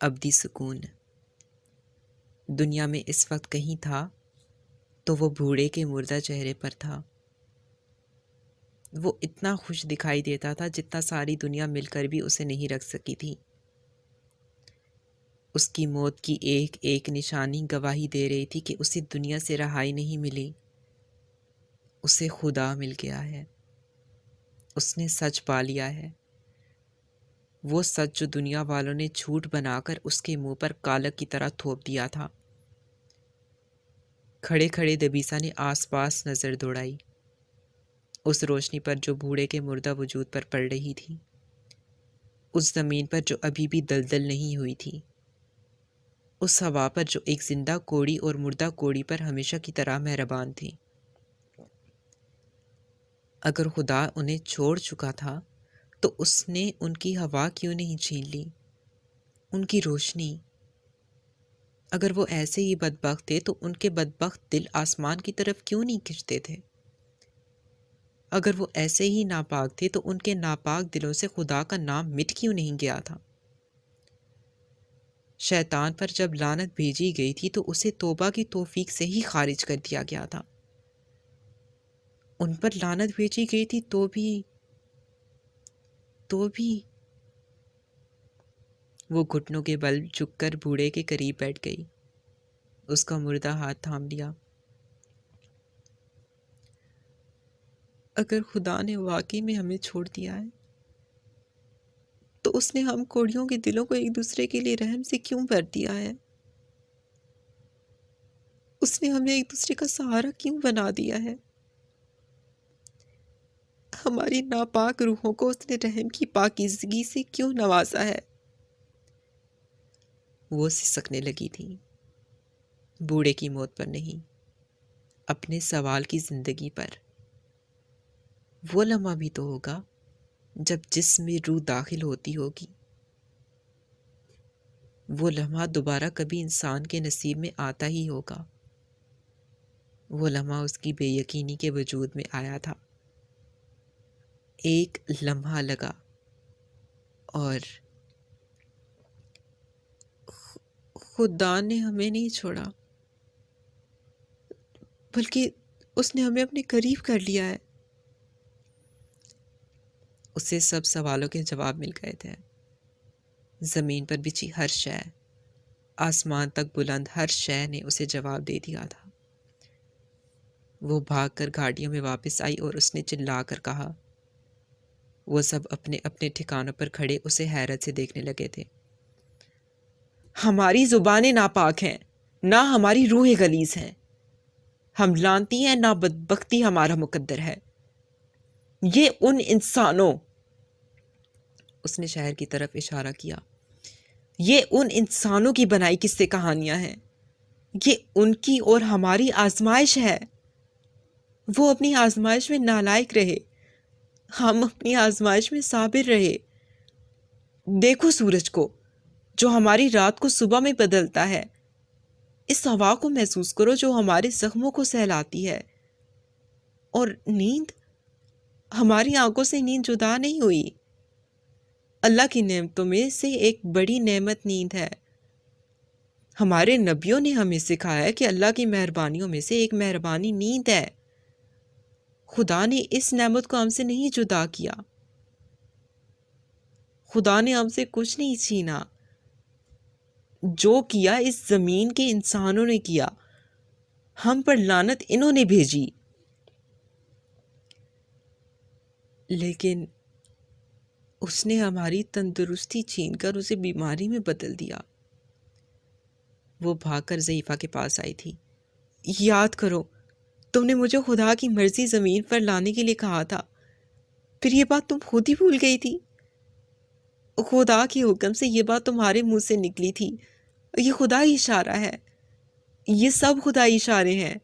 ابدی سکون دنیا میں اس وقت کہیں تھا تو وہ بوڑھے کے مردہ چہرے پر تھا۔ وہ اتنا خوش دکھائی دیتا تھا جتنا ساری دنیا مل کر بھی اسے نہیں رکھ سکی تھی۔ اس کی موت کی ایک ایک نشانی گواہی دے رہی تھی کہ اسے دنیا سے رہائی نہیں ملی، اسے خدا مل گیا ہے، اس نے سچ پا لیا ہے، وہ سچ جو دنیا والوں نے جھوٹ بنا کر اس کے منہ پر کالک کی طرح تھوپ دیا تھا۔ کھڑے کھڑے دبیسا نے آس پاس نظر دوڑائی، اس روشنی پر جو بوڑھے کے مردہ وجود پر پڑ رہی تھی، اس زمین پر جو ابھی بھی دلدل نہیں ہوئی تھی، اس ہوا پر جو ایک زندہ کوڑی اور مردہ کوڑی پر ہمیشہ کی طرح مہربان تھی۔ اگر خدا انہیں چھوڑ چکا تھا تو اس نے ان کی ہوا کیوں نہیں چھین لی، ان کی روشنی؟ اگر وہ ایسے ہی بدبخت تھے تو ان کے بدبخت دل آسمان کی طرف کیوں نہیں کھنچتے تھے؟ اگر وہ ایسے ہی ناپاک تھے تو ان کے ناپاک دلوں سے خدا کا نام مٹ کیوں نہیں گیا تھا؟ شیطان پر جب لعنت بھیجی گئی تھی تو اسے توبہ کی توفیق سے ہی خارج کر دیا گیا تھا۔ ان پر لعنت بھیجی گئی تھی تو بھی وہ گھٹنوں کے بل جھک کر بوڑھے کے قریب بیٹھ گئی، اس کا مردہ ہاتھ تھام لیا۔ اگر خدا نے واقعی میں ہمیں چھوڑ دیا ہے تو اس نے ہم کوڑیوں کے دلوں کو ایک دوسرے کے لیے رحم سے کیوں بھر دیا ہے؟ اس نے ہمیں ایک دوسرے کا سہارا کیوں بنا دیا ہے؟ ہماری ناپاک روحوں کو اس نے رحم کی پاکیزگی سے کیوں نوازا ہے؟ وہ سسکنے لگی تھی، بوڑھے کی موت پر نہیں، اپنے سوال کی زندگی پر۔ وہ لمحہ بھی تو ہوگا جب جسم میں روح داخل ہوتی ہوگی، وہ لمحہ دوبارہ کبھی انسان کے نصیب میں آتا ہی ہوگا۔ وہ لمحہ اس کی بے یقینی کے وجود میں آیا تھا، ایک لمحہ لگا، اور خدا نے ہمیں نہیں چھوڑا بلکہ اس نے ہمیں اپنے قریب کر لیا ہے۔ اسے سب سوالوں کے جواب مل گئے تھے۔ زمین پر بچھی ہر شے، آسمان تک بلند ہر شے نے اسے جواب دے دیا تھا۔ وہ بھاگ کر گاڑیوں میں واپس آئی اور اس نے چلا کر کہا۔ وہ سب اپنے اپنے ٹھکانوں پر کھڑے اسے حیرت سے دیکھنے لگے تھے۔ ہماری زبانیں ناپاک ہیں، نہ ہماری روحیں غلیظ ہیں، ہم لعنتی ہیں، نہ بدبختی ہمارا مقدر ہے۔ یہ ان انسانوں، اس نے شہر کی طرف اشارہ کیا، یہ ان انسانوں کی بنائی قصے کہانیاں ہیں، یہ ان کی اور ہماری آزمائش ہے۔ وہ اپنی آزمائش میں نالائق رہے، ہم اپنی آزمائش میں صابر رہے۔ دیکھو سورج کو جو ہماری رات کو صبح میں بدلتا ہے، اس ہوا کو محسوس کرو جو ہمارے زخموں کو سہلاتی ہے، اور نیند، ہماری آنکھوں سے نیند جدا نہیں ہوئی۔ اللہ کی نعمتوں میں سے ایک بڑی نعمت نیند ہے۔ ہمارے نبیوں نے ہمیں سکھایا کہ اللہ کی مہربانیوں میں سے ایک مہربانی نیند ہے۔ خدا نے اس نعمت کو ہم سے نہیں جدا کیا، خدا نے ہم سے کچھ نہیں چھینا۔ جو کیا اس زمین کے انسانوں نے کیا، ہم پر لعنت انہوں نے بھیجی، لیکن اس نے ہماری تندرستی چھین کر اسے بیماری میں بدل دیا۔ وہ بھاگ کر ضعیفہ کے پاس آئی تھی۔ یاد کرو، تم نے مجھے خدا کی مرضی زمین پر لانے کے لیے کہا تھا، پھر یہ بات تم خود ہی بھول گئی تھی۔ خدا کے حکم سے یہ بات تمہارے منہ سے نکلی تھی۔ یہ خدا ہی اشارہ ہے، یہ سب خدا ہی اشارے ہیں۔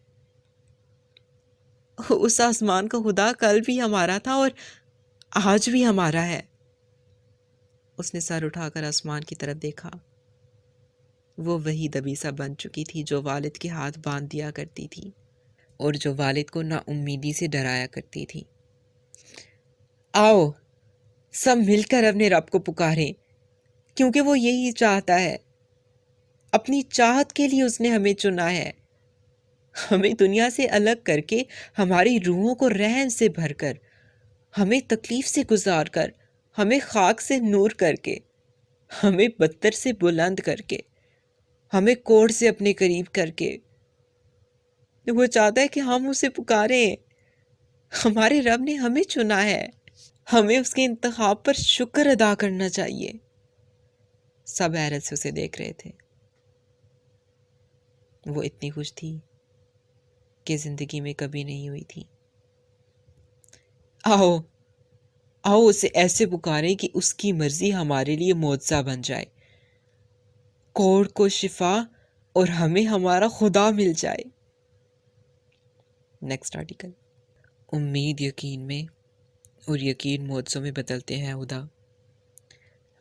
اس آسمان کا خدا کل بھی ہمارا تھا اور آج بھی ہمارا ہے۔ اس نے سر اٹھا کر آسمان کی طرف دیکھا۔ وہ وہی دبیسا بن چکی تھی جو والد کے ہاتھ باندھ دیا کرتی تھی اور جو والد کو نا امیدی سے ڈرایا کرتی تھی۔ آؤ سب مل کر اپنے رب کو پکاریں، کیونکہ وہ یہی چاہتا ہے اپنی چاہت کے لیے اس نے ہمیں چنا ہے، ہمیں دنیا سے الگ کر کے، ہماری روحوں کو رحم سے بھر کر، ہمیں تکلیف سے گزار کر، ہمیں خاک سے نور کر کے، ہمیں پتھر سے بلند کر کے، ہمیں کوڑ سے اپنے قریب کر کے وہ چاہتا ہے کہ ہم اسے پکاریں۔ ہمارے رب نے ہمیں چنا ہے، ہمیں اس کے انتخاب پر شکر ادا کرنا چاہیے۔ سب حیرت سے اسے دیکھ رہے تھے۔ وہ اتنی خوش تھی کہ زندگی میں کبھی نہیں ہوئی تھی۔ آؤ آؤ اسے ایسے پکاریں کہ اس کی مرضی ہمارے لیے معجزہ بن جائے، کوڑ کو شفا اور ہمیں ہمارا خدا مل جائے۔ Next article. امید یقین میں اور یقین معجزوں میں بدلتے ہیں خدا۔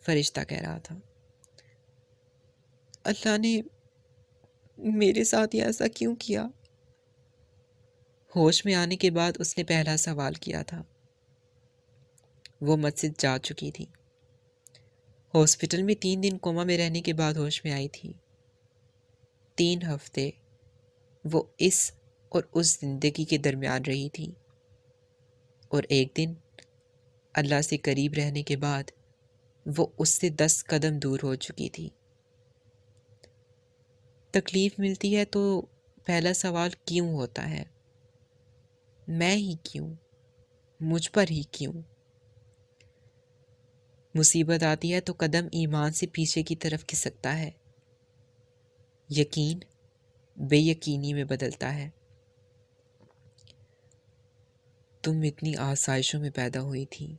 فرشتہ کہہ رہا تھا، اللہ نے میرے ساتھ یہ ایسا کیوں کیا؟ ہوش میں آنے کے بعد اس نے پہلا سوال کیا تھا۔ وہ مسجد جا چکی تھی۔ ہاسپٹل میں 3 دن کوما میں رہنے کے بعد ہوش میں آئی تھی۔ 3 ہفتے وہ اس اور اس زندگی کے درمیان رہی تھی، اور ایک دن اللہ سے قریب رہنے کے بعد وہ اس سے 10 قدم دور ہو چکی تھی۔ تکلیف ملتی ہے تو پہلا سوال کیوں ہوتا ہے؟ میں ہی کیوں؟ مجھ پر ہی کیوں؟ مصیبت آتی ہے تو قدم ایمان سے پیچھے کی طرف کھسکتا ہے، یقین بے یقینی میں بدلتا ہے۔ تم اتنی آسائشوں میں پیدا ہوئی تھی،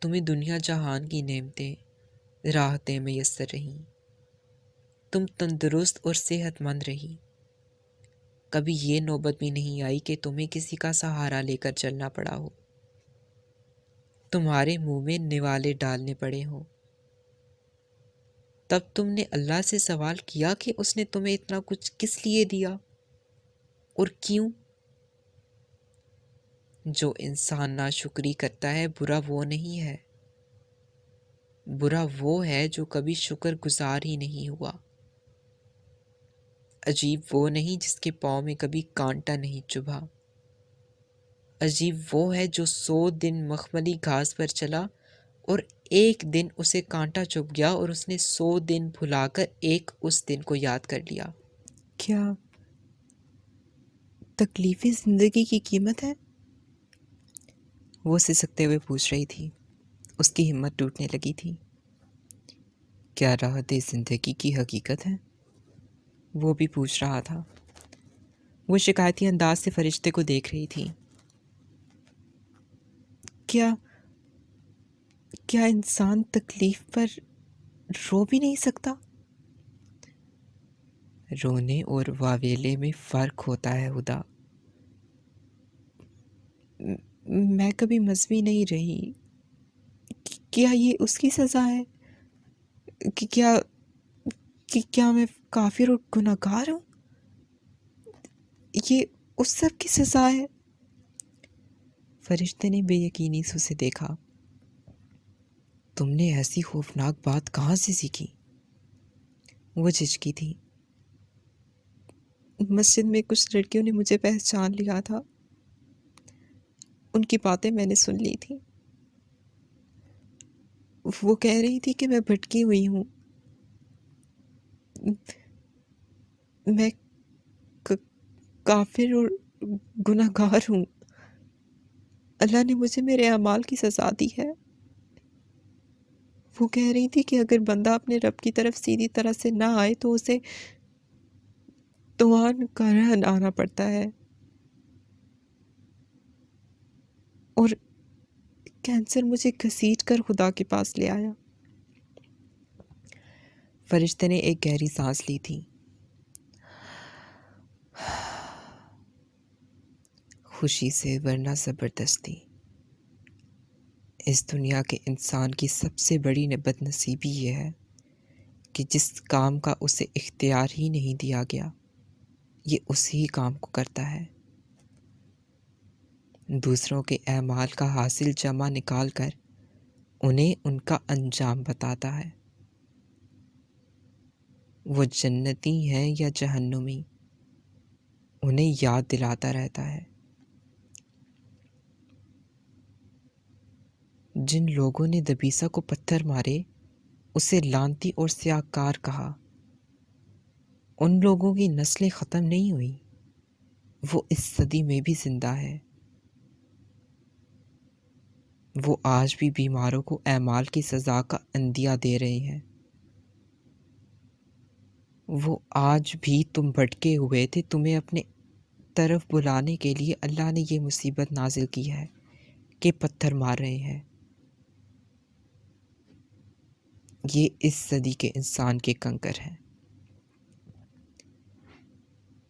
تمہیں دنیا جہان کی نعمتیں راحتیں میسر رہیں، تم تندرست اور صحت مند رہی، کبھی یہ نوبت بھی نہیں آئی کہ تمہیں کسی کا سہارا لے کر چلنا پڑا ہو، تمہارے منہ میں نوالے ڈالنے پڑے ہوں۔ تب تم نے اللہ سے سوال کیا کہ اس نے تمہیں اتنا کچھ کس لیے دیا اور کیوں؟ جو انسان ناشکری کرتا ہے، برا وہ نہیں ہے، برا وہ ہے جو کبھی شکر گزار ہی نہیں ہوا۔ عجیب وہ نہیں جس کے پاؤں میں کبھی کانٹا نہیں چبھا، عجیب وہ ہے جو 100 دن مخملی گھاس پر چلا اور ایک دن اسے کانٹا چبھ گیا اور اس نے 100 دن بھلا کر ایک اس دن کو یاد کر لیا۔ کیا تکلیفیں زندگی کی قیمت ہے؟ وہ سسکتے ہوئے پوچھ رہی تھی۔ اس کی ہمت ٹوٹنے لگی تھی۔ کیا راحت زندگی کی حقیقت ہے؟ وہ بھی پوچھ رہا تھا۔ وہ شکایتی انداز سے فرشتے کو دیکھ رہی تھی۔ کیا انسان تکلیف پر رو بھی نہیں سکتا؟ رونے اور واویلے میں فرق ہوتا ہے خدا۔ میں کبھی مذہبی نہیں رہی، کیا یہ اس کی سزا ہے؟ کیا میں کافر اور گناہ گار ہوں؟ یہ اس سب کی سزا ہے؟ فرشتے نے بے یقینی سے اسے دیکھا۔ تم نے ایسی خوفناک بات کہاں سے سیکھی؟ وہ جھجکی تھی۔ مسجد میں کچھ لڑکیوں نے مجھے پہچان لیا تھا، ان کی باتیں میں نے سن لی تھی۔ وہ کہہ رہی تھی کہ میں بھٹکی ہوئی ہوں، میں کافر اور گناہ گار ہوں، اللہ نے مجھے میرے اعمال کی سزا دی ہے۔ وہ کہہ رہی تھی کہ اگر بندہ اپنے رب کی طرف سیدھی طرح سے نہ آئے تو اسے توان کا رہن آنا پڑتا ہے، اور کینسر مجھے گھسیٹ کر خدا کے پاس لے آیا۔ فرشتے نے ایک گہری سانس لی تھی۔ خوشی سے ورنہ زبردستی۔ اس دنیا کے انسان کی سب سے بڑی بد نصیبی یہ ہے کہ جس کام کا اسے اختیار ہی نہیں دیا گیا، یہ اسی کام کو کرتا ہے۔ دوسروں کے اعمال کا حاصل جمع نکال کر انہیں ان کا انجام بتاتا ہے۔ وہ جنتی ہیں یا جہنمی، انہیں یاد دلاتا رہتا ہے۔ جن لوگوں نے دبیسا کو پتھر مارے اسے لعنتی اور سیاہکار کہا، ان لوگوں کی نسلیں ختم نہیں ہوئی، وہ اس صدی میں بھی زندہ ہے۔ وہ آج بھی بیماروں کو اعمال کی سزا کا عندیہ دے رہے ہیں۔ وہ آج بھی تم بھٹکے ہوئے تھے، تمہیں اپنے طرف بلانے کے لیے اللہ نے یہ مصیبت نازل کی ہے کہ پتھر مار رہے ہیں۔ یہ اس صدی کے انسان کے کنکر ہیں۔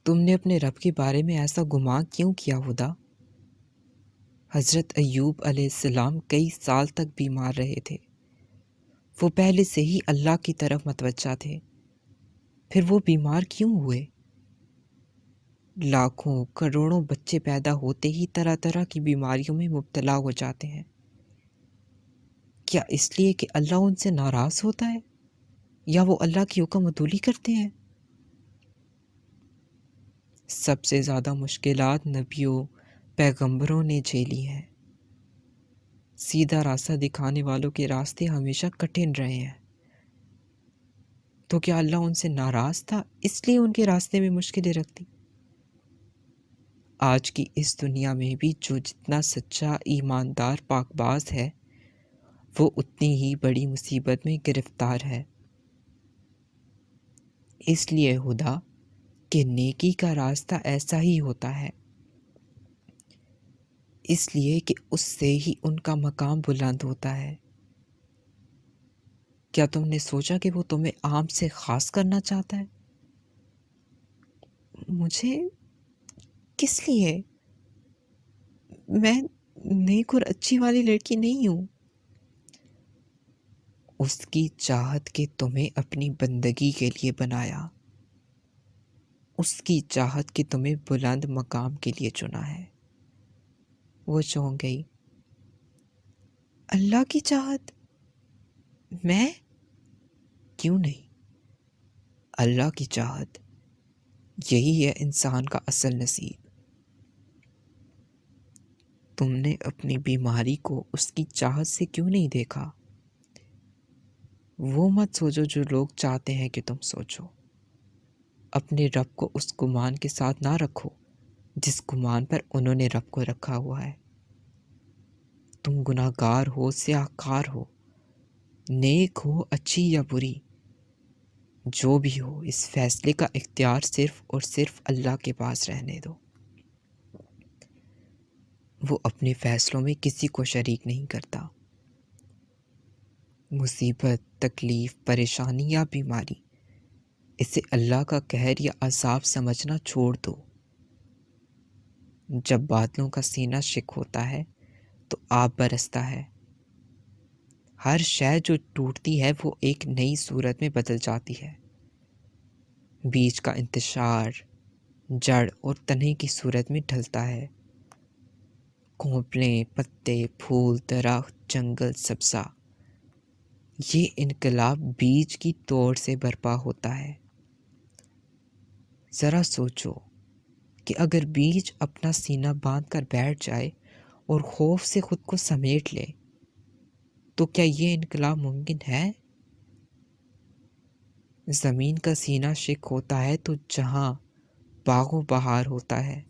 تم نے اپنے رب کے بارے میں ایسا گمان کیوں کیا خدا؟ حضرت ایوب علیہ السلام کئی سال تک بیمار رہے تھے۔ وہ پہلے سے ہی اللہ کی طرف متوجہ تھے، پھر وہ بیمار کیوں ہوئے؟ لاکھوں کروڑوں بچے پیدا ہوتے ہی طرح طرح کی بیماریوں میں مبتلا ہو جاتے ہیں۔ کیا اس لیے کہ اللہ ان سے ناراض ہوتا ہے یا وہ اللہ کی حکم عدولی کرتے ہیں؟ سب سے زیادہ مشکلات نبیوں پیغمبروں نے جھیلی ہیں۔ سیدھا راستہ دکھانے والوں کے راستے ہمیشہ کٹھن رہے ہیں۔ تو کیا اللہ ان سے ناراض تھا اس لیے ان کے راستے میں مشکلیں رکھتی؟ آج کی اس دنیا میں بھی جو جتنا سچا ایماندار پاک باز ہے وہ اتنی ہی بڑی مصیبت میں گرفتار ہے۔ اس لیے خدا کہ نیکی کا راستہ ایسا ہی ہوتا ہے، اس لیے کہ اس سے ہی ان کا مقام بلند ہوتا ہے۔ کیا تم نے سوچا کہ وہ تمہیں عام سے خاص کرنا چاہتا ہے؟ مجھے کس لیے؟ میں نیک اور اچھی والی لڑکی نہیں ہوں۔ اس کی چاہت کہ تمہیں اپنی بندگی کے لیے بنایا، اس کی چاہت کہ تمہیں بلند مقام کے لیے چنا ہے۔ وہ چونک گئی۔ اللہ کی چاہت؟ میں؟ کیوں نہیں، اللہ کی چاہت، یہی ہے انسان کا اصل نصیب۔ تم نے اپنی بیماری کو اس کی چاہت سے کیوں نہیں دیکھا؟ وہ مت سوچو جو لوگ چاہتے ہیں کہ تم سوچو۔ اپنے رب کو اس گمان کے ساتھ نہ رکھو جس گمان پر انہوں نے رب کو رکھا ہوا ہے۔ تم گناہ گار ہو، سیاہ کار ہو، نیک ہو، اچھی یا بری، جو بھی ہو، اس فیصلے کا اختیار صرف اور صرف اللہ کے پاس رہنے دو۔ وہ اپنے فیصلوں میں کسی کو شریک نہیں کرتا۔ مصیبت، تکلیف، پریشانی یا بیماری، اسے اللہ کا قہر یا عذاب سمجھنا چھوڑ دو۔ جب بادلوں کا سینہ شک ہوتا ہے تو آب برستا ہے۔ ہر شے جو ٹوٹتی ہے وہ ایک نئی صورت میں بدل جاتی ہے۔ بیج کا انتشار جڑ اور تنے کی صورت میں ڈھلتا ہے۔ کونپلیں، پتے، پھول، درخت، جنگل، سبزہ، یہ انقلاب بیج کی توڑ سے برپا ہوتا ہے۔ ذرا سوچو کہ اگر بیج اپنا سینہ باندھ کر بیٹھ جائے اور خوف سے خود کو سمیٹ لے تو کیا یہ انقلاب ممکن ہے؟ زمین کا سینہ شک ہوتا ہے تو جہاں باغ و بہار ہوتا ہے۔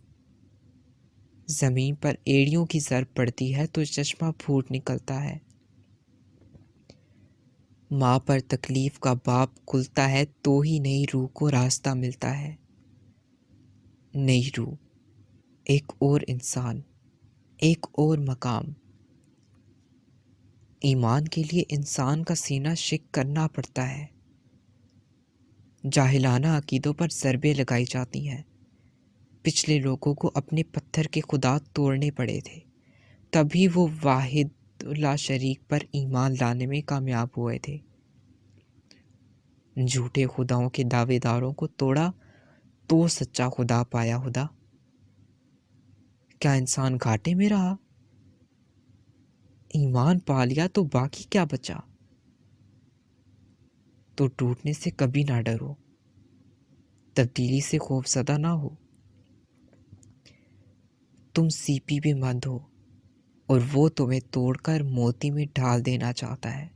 زمین پر ایڑیوں کی ضرب پڑتی ہے تو چشمہ پھوٹ نکلتا ہے۔ ماں پر تکلیف کا باب کھلتا ہے تو ہی نئی روح کو راستہ ملتا ہے۔ نئی روح، ایک اور انسان، ایک اور مقام۔ ایمان کے لیے انسان کا سینہ شک کرنا پڑتا ہے۔ جاہلانہ عقیدوں پر ضربیں لگائی جاتی ہیں۔ پچھلے لوگوں کو اپنے پتھر کے خدا توڑنے پڑے تھے، تبھی وہ واحد لا شریک پر ایمان لانے میں کامیاب ہوئے تھے۔ جھوٹے خداؤں کے دعوے داروں کو توڑا تو سچا خدا پایا خدا۔ کیا انسان گھاٹے میں رہا؟ ایمان پا لیا تو باقی کیا بچا؟ تو ٹوٹنے سے کبھی نہ ڈرو۔ تبدیلی سے خوف زدہ نہ ہو. تم سی پی پہ مند ہو اور وہ تمہیں توڑ کر موتی میں ڈال دینا چاہتا ہے.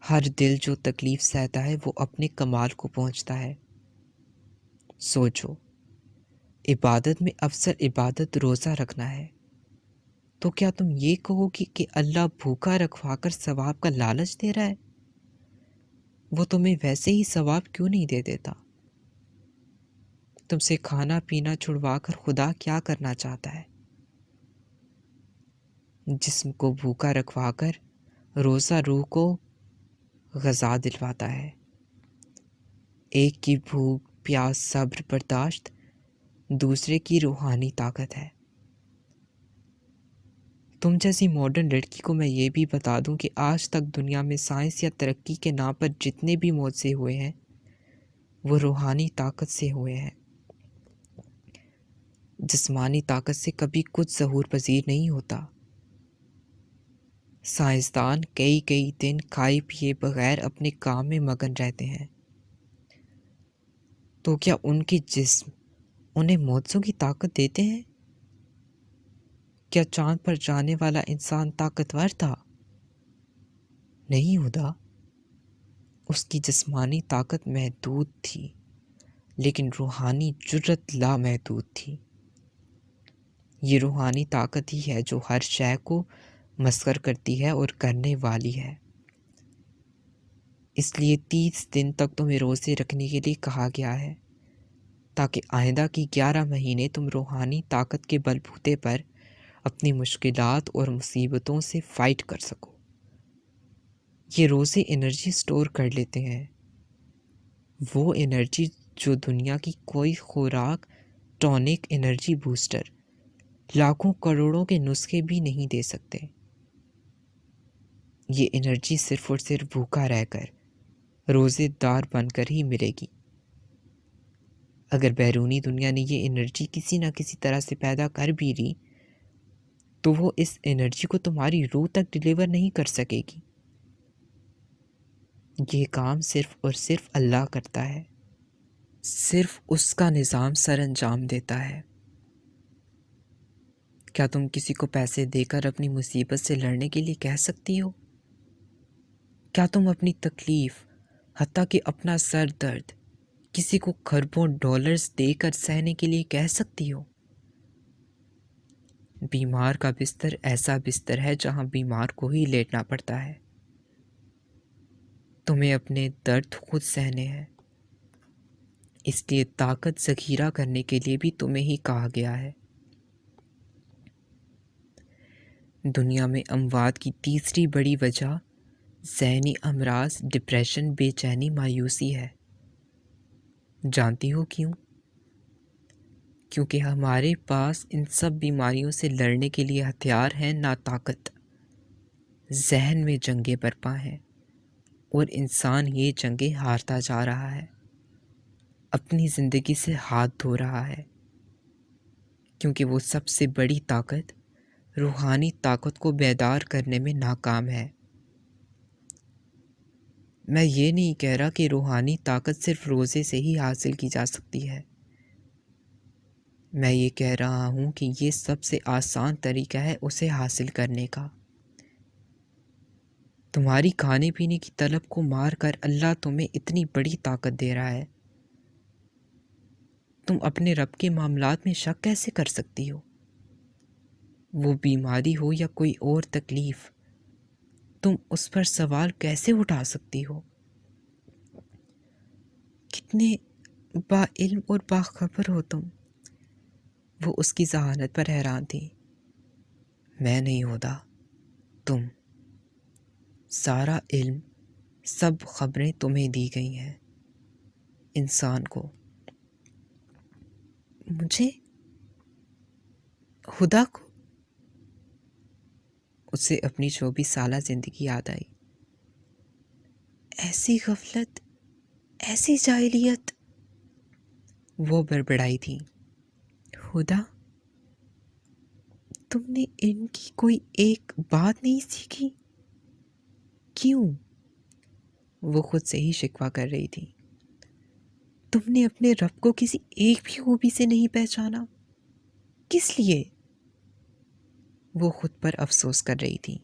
ہر دل جو تکلیف سہتا ہے وہ اپنے کمال کو پہنچتا ہے. سوچو، عبادت میں افضل عبادت روزہ رکھنا ہے، تو کیا تم یہ کہو گی کہ اللہ بھوکا رکھوا کر ثواب کا لالچ دے رہا ہے؟ وہ تمہیں ویسے ہی ثواب کیوں نہیں دے دیتا؟ تم سے کھانا پینا چھڑوا کر خدا کیا کرنا چاہتا ہے؟ جسم کو بھوکا رکھوا کر روزہ روح کو غذا دلواتا ہے. ایک کی بھوک پیاس صبر برداشت، دوسرے کی روحانی طاقت ہے. تم جیسی ماڈرن لڑکی کو میں یہ بھی بتا دوں کہ آج تک دنیا میں سائنس یا ترقی کے نام پر جتنے بھی معجزے ہوئے ہیں وہ روحانی طاقت سے ہوئے ہیں. جسمانی طاقت سے کبھی کچھ ظہور پذیر نہیں ہوتا. سائنسدان کئی دن کھائے پیے بغیر اپنے کام میں مگن رہتے ہیں، تو کیا ان کے جسم انہیں معجزوں کی طاقت دیتے ہیں؟ کیا چاند پر جانے والا انسان طاقتور تھا؟ نہیں ہوتا. اس کی جسمانی طاقت محدود تھی لیکن روحانی جرت لامحدود تھی. یہ روحانی طاقت ہی ہے جو ہر شے کو مسخر کرتی ہے اور کرنے والی ہے. اس لیے 30 دن تک تمہیں روزے رکھنے کے لیے کہا گیا ہے، تاکہ آئندہ کی 11 مہینے تم روحانی طاقت کے بل بوتے پر اپنی مشکلات اور مصیبتوں سے فائٹ کر سکو. یہ روزے انرجی سٹور کر لیتے ہیں، وہ انرجی جو دنیا کی کوئی خوراک، ٹونک، انرجی بوسٹر، لاکھوں کروڑوں کے نسخے بھی نہیں دے سکتے. یہ انرجی صرف اور صرف بھوکا رہ کر، روزے دار بن کر ہی ملے گی. اگر بیرونی دنیا نے یہ انرجی کسی نہ کسی طرح سے پیدا کر بھی لی تو وہ اس انرجی کو تمہاری روح تک ڈیلیور نہیں کر سکے گی. یہ کام صرف اور صرف اللہ کرتا ہے، صرف اس کا نظام سر انجام دیتا ہے. کیا تم کسی کو پیسے دے کر اپنی مصیبت سے لڑنے کے لیے کہہ سکتی ہو؟ کیا تم اپنی تکلیف، حتیٰ کہ اپنا سر درد، کسی کو خربوں ڈالرز دے کر سہنے کے لیے کہہ سکتی ہو؟ بیمار کا بستر ایسا بستر ہے جہاں بیمار کو ہی لیٹنا پڑتا ہے. تمہیں اپنے درد خود سہنے ہیں، اس لیے طاقت ذخیرہ کرنے کے لیے بھی تمہیں ہی کہا گیا ہے. دنیا میں اموات کی تیسری بڑی وجہ ذہنی امراض، ڈپریشن، بے چینی، مایوسی ہے. جانتی ہو کیوں؟ کیونکہ ہمارے پاس ان سب بیماریوں سے لڑنے کے لیے ہتھیار ہیں نہ طاقت. ذہن میں جنگیں برپا ہیں اور انسان یہ جنگیں ہارتا جا رہا ہے، اپنی زندگی سے ہاتھ دھو رہا ہے. کیونکہ وہ سب سے بڑی طاقت، روحانی طاقت کو بیدار کرنے میں ناکام ہے. میں یہ نہیں کہہ رہا کہ روحانی طاقت صرف روزے سے ہی حاصل کی جا سکتی ہے. میں یہ کہہ رہا ہوں کہ یہ سب سے آسان طریقہ ہے اسے حاصل کرنے کا. تمہاری کھانے پینے کی طلب کو مار کر اللہ تمہیں اتنی بڑی طاقت دے رہا ہے. تم اپنے رب کے معاملات میں شک کیسے کر سکتی ہو؟ وہ بیماری ہو یا کوئی اور تکلیف، تم اس پر سوال کیسے اٹھا سکتی ہو؟ کتنے با علم اور باخبر ہو تم. وہ اس کی ذہانت پر حیران تھی. میں نہیں ہوتا، تم. سارا علم، سب خبریں تمہیں دی گئی ہیں، انسان کو. مجھے؟ خدا کو؟ اسے اپنی 24 سالہ زندگی یاد آئی. ایسی غفلت، ایسی جاہلیت. وہ بڑبڑائی تھی. خدا؟ تم نے ان کی کوئی ایک بات نہیں سیکھی؟ کیوں؟ وہ خود سے ہی شکوہ کر رہی تھی. تم نے اپنے رب کو کسی ایک بھی خوبی سے نہیں پہچانا، کس لیے؟ وہ خود پر افسوس کر رہی تھی۔